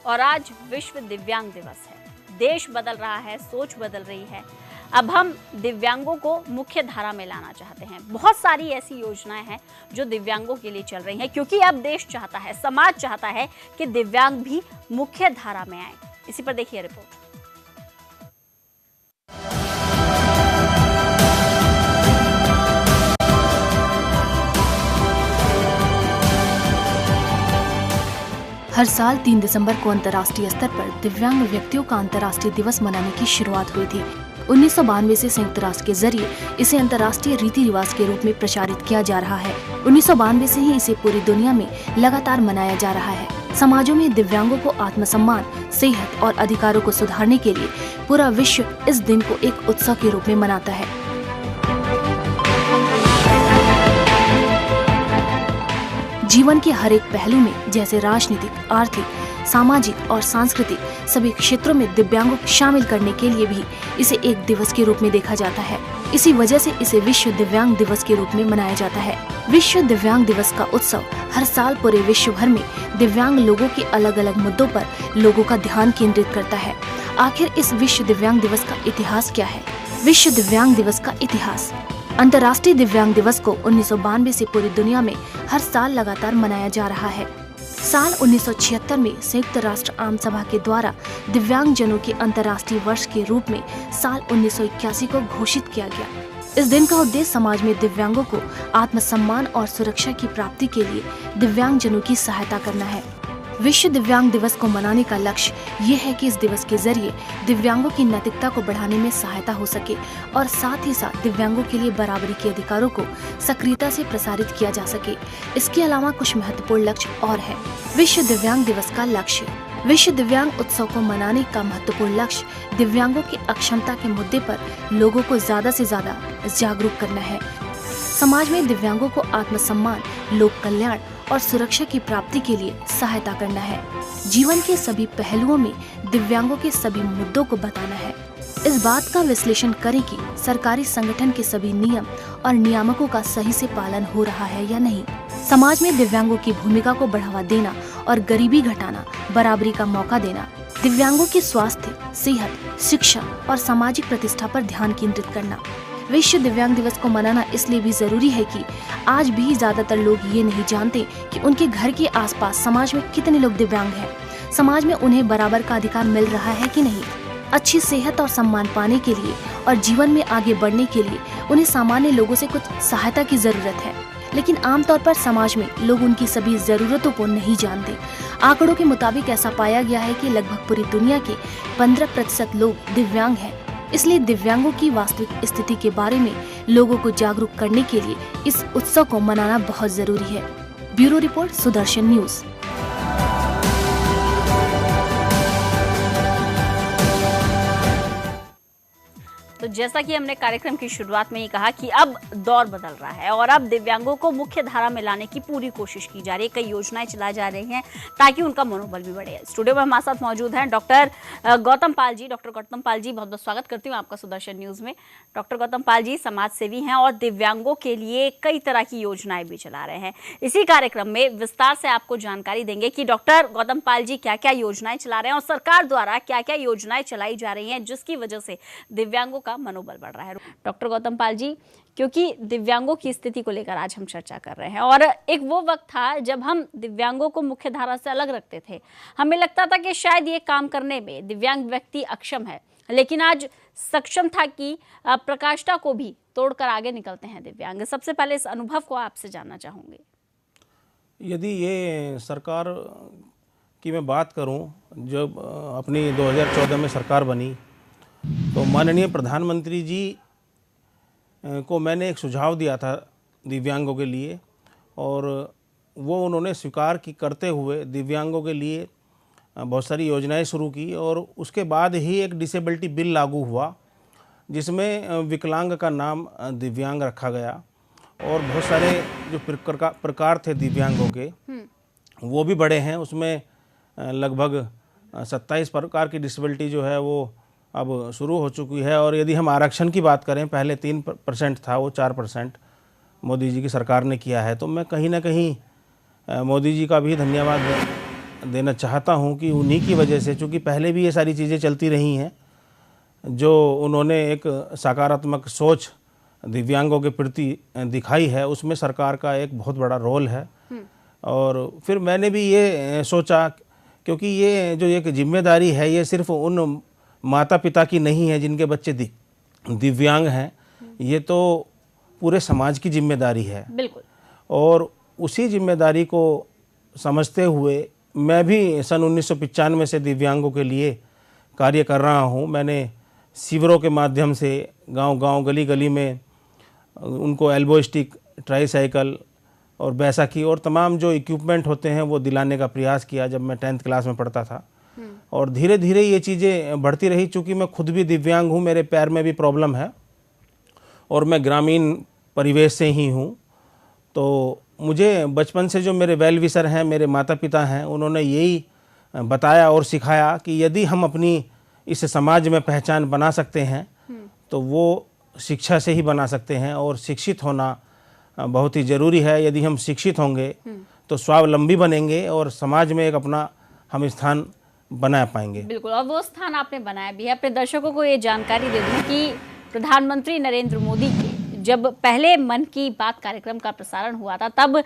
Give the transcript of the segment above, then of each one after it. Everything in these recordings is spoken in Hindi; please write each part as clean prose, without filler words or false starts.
और आज विश्व दिव्यांग दिवस है। देश बदल रहा है, सोच बदल रही है। अब हम दिव्यांगों को मुख्य धारा में लाना चाहते हैं। बहुत सारी ऐसी योजनाएं हैं जो दिव्यांगों के लिए चल रही हैं, क्योंकि अब देश चाहता है, समाज चाहता है कि दिव्यांग भी मुख्य धारा में आए। इसी पर देखिए रिपोर्ट। हर साल 3 दिसंबर को अंतर्राष्ट्रीय स्तर पर दिव्यांग व्यक्तियों का अंतर्राष्ट्रीय दिवस मनाने की शुरुआत हुई थी। 1992 से संयुक्त राष्ट्र के जरिए इसे अंतर्राष्ट्रीय रीति रिवाज के रूप में प्रचारित किया जा रहा है। 1992 से ही इसे पूरी दुनिया में लगातार मनाया जा रहा है। समाजों में दिव्यांगों को आत्मसम्मान, सेहत और अधिकारों को सुधारने के लिए पूरा विश्व इस दिन को एक उत्सव के रूप में मनाता है। जीवन के हर एक पहलू में, जैसे राजनीतिक, आर्थिक, सामाजिक और सांस्कृतिक सभी क्षेत्रों में दिव्यांगों को शामिल करने के लिए भी इसे एक दिवस के रूप में देखा जाता है। इसी वजह से इसे विश्व दिव्यांग दिवस के रूप में मनाया जाता है। विश्व दिव्यांग दिवस का उत्सव हर साल पूरे विश्व भर में दिव्यांग लोगों के अलग अलग मुद्दों पर लोगों का ध्यान केंद्रित करता है। आखिर इस विश्व दिव्यांग दिवस का इतिहास क्या है? विश्व दिव्यांग दिवस का इतिहास। अंतर्राष्ट्रीय दिव्यांग दिवस को 1992 से पूरी दुनिया में हर साल लगातार मनाया जा रहा है। साल 1976 में संयुक्त राष्ट्र आम सभा के द्वारा दिव्यांग जनों के अंतर्राष्ट्रीय वर्ष के रूप में साल 1981 को घोषित किया गया। इस दिन का उद्देश्य समाज में दिव्यांगों को आत्मसम्मान और सुरक्षा की प्राप्ति के लिए दिव्यांग जनों की सहायता करना है। विश्व दिव्यांग दिवस को मनाने का लक्ष्य ये है कि इस दिवस के जरिए दिव्यांगों की नैतिकता को बढ़ाने में सहायता हो सके और साथ ही साथ दिव्यांगों के लिए बराबरी के अधिकारों को सक्रियता से प्रसारित किया जा सके। इसके अलावा कुछ महत्वपूर्ण लक्ष्य और है। विश्व दिव्यांग दिवस का लक्ष्य। विश्व दिव्यांग उत्सव को मनाने का महत्वपूर्ण लक्ष्य दिव्यांगों की अक्षमता के मुद्दे पर लोगों को ज्यादा से ज्यादा जागरूक करना है। समाज में दिव्यांगों को आत्मसम्मान, लोक कल्याण और सुरक्षा की प्राप्ति के लिए सहायता करना है। जीवन के सभी पहलुओं में दिव्यांगों के सभी मुद्दों को बताना है। इस बात का विश्लेषण करें कि सरकारी संगठन के सभी नियम और नियामकों का सही से पालन हो रहा है या नहीं। समाज में दिव्यांगों की भूमिका को बढ़ावा देना और गरीबी घटाना, बराबरी का मौका देना, दिव्यांगों के स्वास्थ्य, सेहत, शिक्षा और सामाजिक प्रतिष्ठा पर ध्यान केंद्रित करना। विश्व दिव्यांग दिवस को मनाना इसलिए भी जरूरी है कि आज भी ज्यादातर लोग ये नहीं जानते कि उनके घर के आसपास समाज में कितने लोग दिव्यांग हैं। समाज में उन्हें बराबर का अधिकार मिल रहा है कि नहीं। अच्छी सेहत और सम्मान पाने के लिए और जीवन में आगे बढ़ने के लिए उन्हें सामान्य लोगों से कुछ सहायता की जरूरत है, लेकिन आमतौर पर समाज में लोग उनकी सभी जरूरतों को नहीं जानते। आंकड़ों के मुताबिक ऐसा पाया गया है कि लगभग पूरी दुनिया के 15% लोग दिव्यांग हैं। इसलिए दिव्यांगों की वास्तविक स्थिति के बारे में लोगों को जागरूक करने के लिए इस उत्सव को मनाना बहुत जरूरी है। Bureau report, Sudarshan news. तो जैसा कि हमने कार्यक्रम की शुरुआत में ही कहा कि अब दौर बदल रहा है और अब दिव्यांगों को मुख्य धारा में लाने की पूरी कोशिश की जा रही है। कई योजनाएं चलाई जा रही हैं ताकि उनका मनोबल भी बढ़े। स्टूडियो में हमारे साथ मौजूद हैं डॉक्टर गौतम पाल जी। डॉक्टर गौतम पाल जी, बहुत बहुत स्वागत करती हूँ आपका सुदर्शन न्यूज में। डॉक्टर गौतम पाल जी समाज सेवी हैं और दिव्यांगों के लिए कई तरह की योजनाएं भी चला रहे हैं। इसी कार्यक्रम में विस्तार से आपको जानकारी देंगे कि डॉक्टर गौतम पाल जी क्या क्या योजनाएं चला रहे हैं और सरकार द्वारा क्या क्या योजनाएं चलाई जा रही हैं जिसकी वजह से दिव्यांगों का मनोबल बढ़ रहा है। डॉक्टर गौतम पाल जी, क्योंकि दिव्यांगों की स्थिति को लेकर आज हम चर्चा कर रहे हैं और एक वो वक्त था जब हम दिव्यांगों को मुख्य धारा से अलग रखते थे। हमें लगता था कि शायद ये काम करने में दिव्यांग व्यक्ति अक्षम है, लेकिन आज सक्षम था कि प्रकाष्ठा को भी तोड़कर आगे निकलते हैं दिव्यांग। सबसे पहले इस अनुभव को आपसे जानना चाहूंगी। यदि ये सरकार की मैं बात करूं, जब अपनी 2014 में सरकार बनी तो माननीय प्रधानमंत्री जी को मैंने एक सुझाव दिया था दिव्यांगों के लिए और वो उन्होंने स्वीकार की करते हुए दिव्यांगों के लिए बहुत सारी योजनाएं शुरू की और उसके बाद ही एक डिसेबिलिटी बिल लागू हुआ जिसमें विकलांग का नाम दिव्यांग रखा गया और बहुत सारे जो प्रकार थे दिव्यांगों के वो भी बड़े हैं। उसमें लगभग 27 प्रकार की डिसेबिलिटी जो है वो अब शुरू हो चुकी है। और यदि हम आरक्षण की बात करें, पहले 3% था, वो 4% मोदी जी की सरकार ने किया है। तो मैं कहीं ना कहीं मोदी जी का भी धन्यवाद देना चाहता हूं कि उन्हीं की वजह से, चूँकि पहले भी ये सारी चीज़ें चलती रही हैं, जो उन्होंने एक सकारात्मक सोच दिव्यांगों के प्रति दिखाई है, उसमें सरकार का एक बहुत बड़ा रोल है। और फिर मैंने भी ये सोचा, क्योंकि ये जो एक जिम्मेदारी है ये सिर्फ उन माता पिता की नहीं है जिनके बच्चे दिव्यांग हैं, ये तो पूरे समाज की जिम्मेदारी है। बिल्कुल। और उसी जिम्मेदारी को समझते हुए मैं भी सन 1995 से दिव्यांगों के लिए कार्य कर रहा हूँ। मैंने शिविरों के माध्यम से गांव-गांव, गली-गली में उनको एल्बो स्टिक, ट्राईसाइकिल और बैसाखी और तमाम जो इक्विपमेंट होते हैं वो दिलाने का प्रयास किया जब मैं 10th क्लास में पढ़ता था। और धीरे धीरे ये चीज़ें बढ़ती रही। चूँकि मैं खुद भी दिव्यांग हूँ, मेरे पैर में भी प्रॉब्लम है और मैं ग्रामीण परिवेश से ही हूँ, तो मुझे बचपन से जो मेरे वेल विशर हैं, मेरे माता पिता हैं, उन्होंने यही बताया और सिखाया कि यदि हम अपनी इस समाज में पहचान बना सकते हैं तो वो शिक्षा से ही बना सकते हैं। और शिक्षित होना बहुत ही ज़रूरी है। यदि हम शिक्षित होंगे तो स्वावलंबी बनेंगे और समाज में एक अपना हम स्थान बना पाएंगे। बिल्कुल, और वो स्थान आपने बनाया भी है। अपने दर्शकों को ये जानकारी दे दूं कि प्रधानमंत्री नरेंद्र मोदी के जब पहले मन की बात कार्यक्रम का प्रसारण हुआ था, तब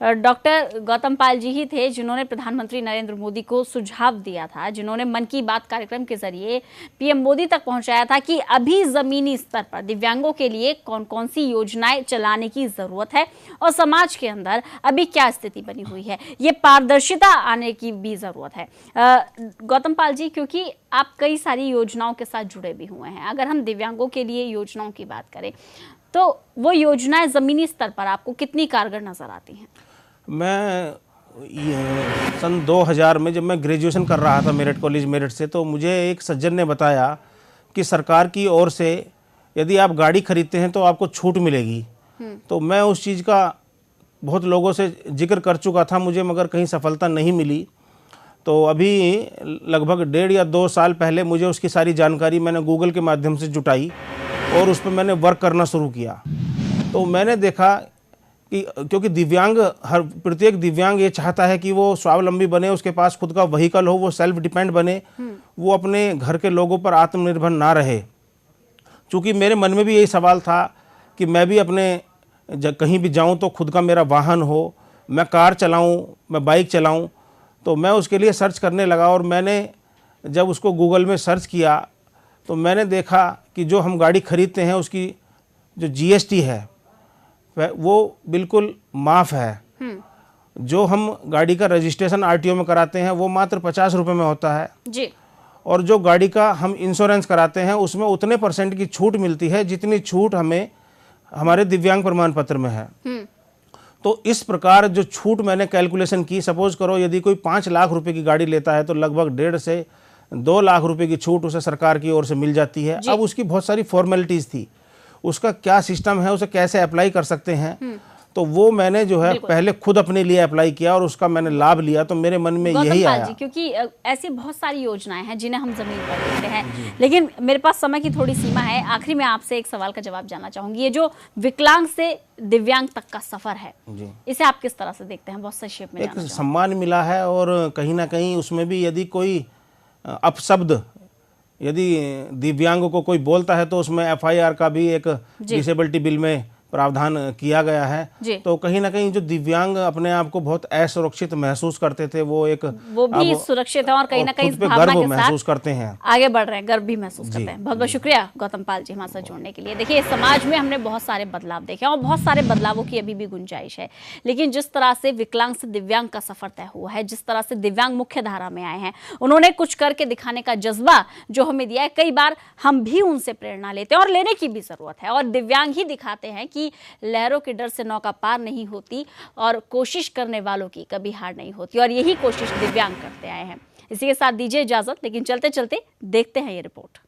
डॉक्टर गौतम पाल जी ही थे जिन्होंने प्रधानमंत्री नरेंद्र मोदी को सुझाव दिया था, जिन्होंने मन की बात कार्यक्रम के जरिए पीएम मोदी तक पहुंचाया था कि अभी जमीनी स्तर पर दिव्यांगों के लिए कौन कौन सी योजनाएं चलाने की जरूरत है और समाज के अंदर अभी क्या स्थिति बनी हुई है, ये पारदर्शिता आने की भी जरूरत है। गौतम पाल जी, क्योंकि आप कई सारी योजनाओं के साथ जुड़े भी हुए हैं, अगर हम दिव्यांगों के लिए योजनाओं की बात करें तो वो योजनाएं जमीनी स्तर पर आपको कितनी कारगर नजर आती हैं? मैं सन 2000 में जब मैं ग्रेजुएशन कर रहा था मेरठ कॉलेज मेरठ से, तो मुझे एक सज्जन ने बताया कि सरकार की ओर से यदि आप गाड़ी खरीदते हैं तो आपको छूट मिलेगी। तो मैं उस चीज़ का बहुत लोगों से जिक्र कर चुका था मुझे, मगर कहीं सफलता नहीं मिली। तो अभी लगभग 1.5 या 2 साल पहले मुझे उसकी सारी जानकारी मैंने गूगल के माध्यम से जुटाई और उस पर मैंने वर्क करना शुरू किया। तो मैंने देखा कि क्योंकि दिव्यांग, हर प्रत्येक दिव्यांग ये चाहता है कि वो स्वावलंबी बने, उसके पास खुद का व्हीकल हो, वो सेल्फ डिपेंड बने, वो अपने घर के लोगों पर आत्मनिर्भर ना रहे। चूँकि मेरे मन में भी यही सवाल था कि मैं भी अपने कहीं भी जाऊं तो खुद का मेरा वाहन हो, मैं कार चलाऊं, मैं बाइक चलाऊं। तो मैं उसके लिए सर्च करने लगा और मैंने जब उसको गूगल में सर्च किया तो मैंने देखा कि जो हम गाड़ी खरीदते हैं उसकी जो जीएसटी है वो बिल्कुल माफ़ है। जो हम गाड़ी का रजिस्ट्रेशन आरटीओ में कराते हैं वो मात्र 50 रुपये में होता है जी। और जो गाड़ी का हम इंश्योरेंस कराते हैं उसमें उतने % की छूट मिलती है जितनी छूट हमें हमारे दिव्यांग प्रमाण पत्र में है। तो इस प्रकार जो छूट मैंने कैलकुलेशन की, सपोज करो यदि कोई 5 लाख रुपए की गाड़ी लेता है तो लगभग 1.5 से 2 लाख रुपए की छूट उसे सरकार की ओर से मिल जाती है। अब उसकी बहुत सारी फॉर्मेलिटीज़ थी, उसका क्या सिस्टम है, उसे कैसे अप्लाई कर सकते हैं, तो वो मैंने जो है पहले खुद अपने लिए अप्लाई किया और उसका मैंने लाभ लिया। तो मेरे मन में यही आया जी, क्योंकि ऐसी बहुत सारी योजनाएं हैं जिन्हें हम जमीन पर देखते हैं, लेकिन मेरे पास समय की थोड़ी सीमा है। आखिरी में आपसे एक सवाल का जवाब जानना चाहूंगी, ये जो विकलांग से दिव्यांग तक का सफर है इसे आप किस तरह से देखते हैं? बहुत संक्षेप में। एक सम्मान मिला है और कहीं ना कहीं उसमें भी यदि कोई अपशब्द यदि दिव्यांग को कोई बोलता है तो उसमें FIR का भी एक डिसेबिलिटी बिल में प्रावधान किया गया है। तो कहीं ना कहीं जो दिव्यांग अपने आप को बहुत असुरक्षित महसूस करते थे वो भी सुरक्षित है और कहीं ना कहीं इस भावना के महसूस करते हैं, आगे बढ़ रहे हैं, गर्व भी महसूस करते हैं। बहुत बहुत शुक्रिया गौतम पाल जी हमारे साथ जुड़ने के लिए। देखिए, समाज में हमने बहुत सारे बदलाव देखे और बहुत सारे बदलावों की अभी भी गुंजाइश है, लेकिन जिस तरह से विकलांग से दिव्यांग का सफर तय हुआ है, जिस तरह से दिव्यांग मुख्य धारा में आए हैं, उन्होंने कुछ करके दिखाने का जज्बा जो हमें दिया है, कई बार हम भी उनसे प्रेरणा लेते हैं और लेने की भी जरूरत है। और दिव्यांग ही दिखाते हैं कि लहरों के डर से नौका पार नहीं होती और कोशिश करने वालों की कभी हार नहीं होती, और यही कोशिश दिव्यांग करते आए हैं। इसी के साथ दीजिए इजाजत, लेकिन चलते चलते देखते हैं ये रिपोर्ट।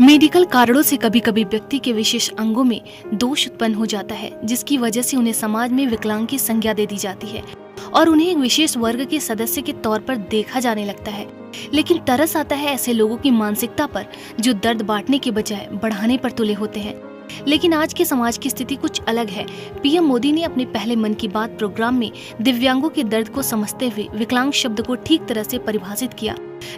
मेडिकल कारणों से कभी कभी व्यक्ति के विशेष अंगों में दोष उत्पन्न हो जाता है, जिसकी वजह से उन्हें समाज में विकलांग की संज्ञा दे दी जाती है। और उन्हें एक विशेष वर्ग के सदस्य के तौर पर देखा जाने लगता है। लेकिन तरस आता है ऐसे लोगों की मानसिकता पर जो दर्द बांटने के बजाय बढ़ाने पर तुले होते हैं। लेकिन आज के समाज की स्थिति कुछ अलग है। पीएम मोदी ने अपने पहले मन की बात प्रोग्राम में दिव्यांगों के दर्द को समझते हुए विकलांग शब्द को ठीक तरह से परिभाषित किया,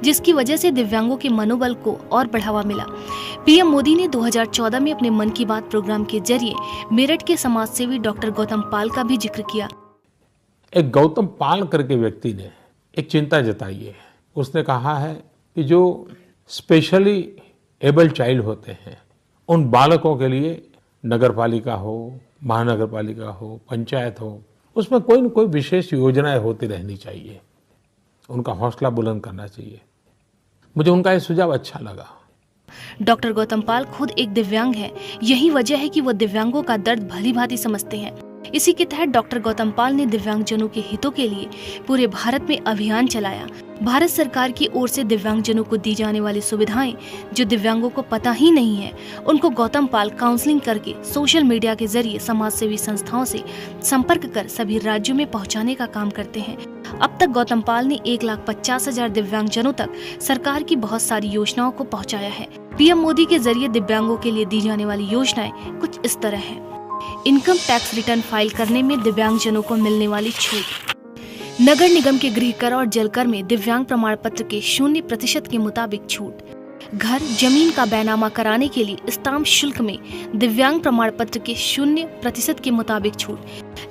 जिसकी वजह से दिव्यांगों के मनोबल को और बढ़ावा मिला। पीएम मोदी ने 2014 में अपने मन की बात प्रोग्राम के जरिए मेरठ के समाज सेवी डॉक्टर गौतम पाल का भी जिक्र किया। एक गौतम पाल करके व्यक्ति ने एक चिंता जताई है। उसने कहा है कि जो स्पेशली एबल्ड चाइल्ड होते हैं उन बालकों के लिए नगर पालिका हो, महानगर पालिका हो, पंचायत हो, उसमें कोई न कोई विशेष योजनाएं होती रहनी चाहिए। उनका हौसला बुलंद करना चाहिए। मुझे उनका ये सुझाव अच्छा लगा। डॉक्टर गौतम पाल खुद एक दिव्यांग है। यही वजह है कि वो दिव्यांगों का दर्द भली भांति समझते हैं। इसी के तहत डॉक्टर गौतम पाल ने दिव्यांगजनों के हितों के लिए पूरे भारत में अभियान चलाया। भारत सरकार की ओर से दिव्यांगजनों को दी जाने वाली सुविधाएं जो दिव्यांगों को पता ही नहीं है, उनको गौतम पाल काउंसलिंग करके सोशल मीडिया के जरिए समाज सेवी संस्थाओं से संपर्क कर सभी राज्यों में पहुंचाने का काम करते हैं। अब तक गौतम पाल ने 1,50,000 दिव्यांगजनों तक सरकार की बहुत सारी योजनाओं को पहुंचाया है। पीएम मोदी के जरिए दिव्यांगों के लिए दी जाने वाली योजनाएं कुछ इस तरह है। इनकम टैक्स रिटर्न फाइल करने में दिव्यांगजनों को मिलने वाली छूट, नगर निगम के गृह कर और जल कर में दिव्यांग प्रमाण पत्र के 0% के मुताबिक छूट, घर जमीन का बैनामा कराने के लिए स्टाम्प शुल्क में दिव्यांग प्रमाण पत्र के 0% के मुताबिक छूट,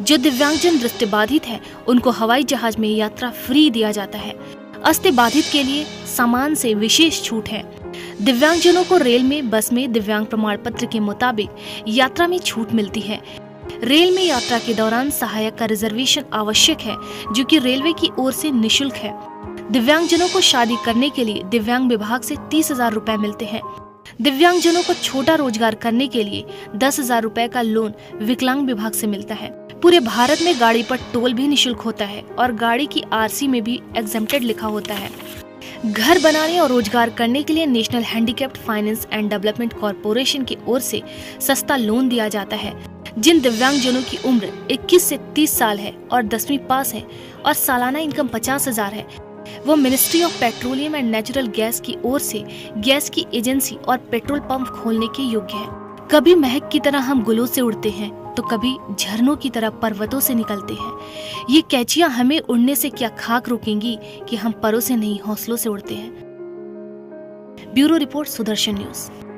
जो दिव्यांगजन दृष्टिबाधित है उनको हवाई जहाज में यात्रा फ्री दिया जाता है। अस्थिबाधित के लिए सामान से विशेष छूट है। दिव्यांगजनों को रेल में, बस में दिव्यांग प्रमाण पत्र के मुताबिक यात्रा में छूट मिलती है। रेल में यात्रा के दौरान सहायक का रिजर्वेशन आवश्यक है, जो कि रेलवे की ओर से निशुल्क है। दिव्यांगजनों को शादी करने के लिए दिव्यांग विभाग से 30,000 रुपए मिलते हैं। दिव्यांगजनों को छोटा रोजगार करने के लिए 10,000 रुपए का लोन विकलांग विभाग से मिलता है। पूरे भारत में गाड़ी पर टोल भी निशुल्क होता है और गाड़ी की आरसी में भी एग्जेम्प्टेड लिखा होता है। घर बनाने और रोजगार करने के लिए national handicapped finance and development corporation की ओर से सस्ता लोन दिया जाता है। जिन दिव्यांगजनों की उम्र 21 से 30 साल है और 10वीं पास है और सालाना इनकम 50,000 है, वो ministry of petroleum and natural gas की ओर से गैस की एजेंसी और पेट्रोल पंप खोलने के योग्य है। कभी महक की तरह हम गुलों से उड़ते हैं तो कभी झरनों की तरह पर्वतों से निकलते हैं। ये कैचियां हमें उड़ने से क्या खाक रोकेंगी कि हम परों से नहीं हौसलों से उड़ते हैं। Bureau report, Sudarshan news.